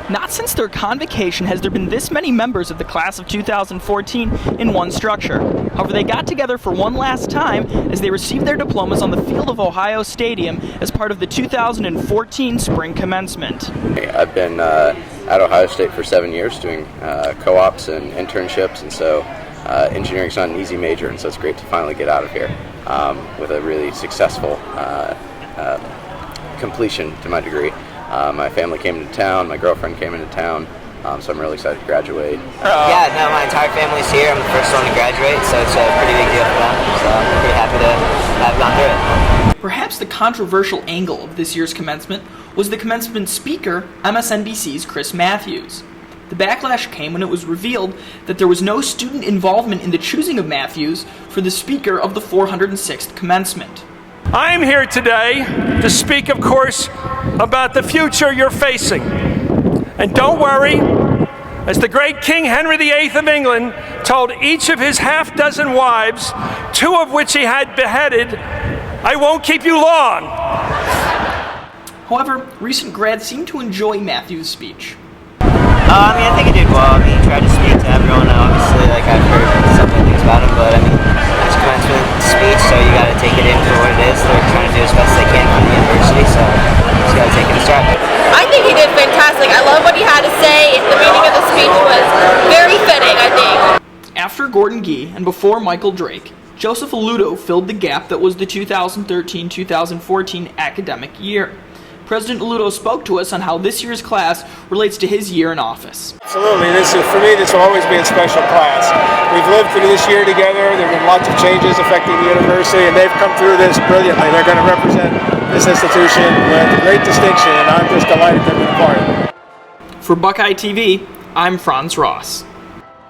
Not since their convocation has there been this many members of the class of 2014 in one structure. However, they got together for one last time as they received their diplomas on the field of Ohio Stadium as part of the 2014 Spring Commencement. I've been at Ohio State for 7 years doing co-ops and internships, and so engineering's not an easy major, and so it's great to finally get out of here with a really successful completion to my degree. My family came into town, my girlfriend came into town, so I'm really excited to graduate. Yeah, no, my entire family's here. I'm the first one to graduate, so it's a pretty big deal for them, so I'm pretty happy to have gone through it. Perhaps the controversial angle of this year's commencement was the commencement speaker, MSNBC's Chris Matthews. The backlash came when it was revealed that there was no student involvement in the choosing of Matthews for the speaker of the 406th commencement. I'm here today to speak, of course, about the future you're facing. And don't worry, as the great King Henry VIII of England told each of his half-dozen wives, 2 of which he had beheaded, I won't keep you long. However, recent grads seem to enjoy Matthews' speech. I think I did well. He tried to speak to everyone. Obviously, I've heard some things about him, but it's a commencement speech, so you got to take it in for what it is. They're trying to do as best they can for the university, so you just got to take it in stride. I think he did fantastic. I love what he had to say. The meaning of the speech was very fitting, I think. After Gordon Gee and before Michael Drake, Joseph Alutto filled the gap that was the 2013-2014 academic year. President Alutto spoke to us on how this year's class relates to his year in office. Absolutely. For me, this will always be a special class. We've lived through this year together. There have been lots of changes affecting the university, and they've come through this brilliantly. They're going to represent this institution with great distinction, and I'm just delighted to be a part of it. For Buckeye TV, I'm Franz Ross.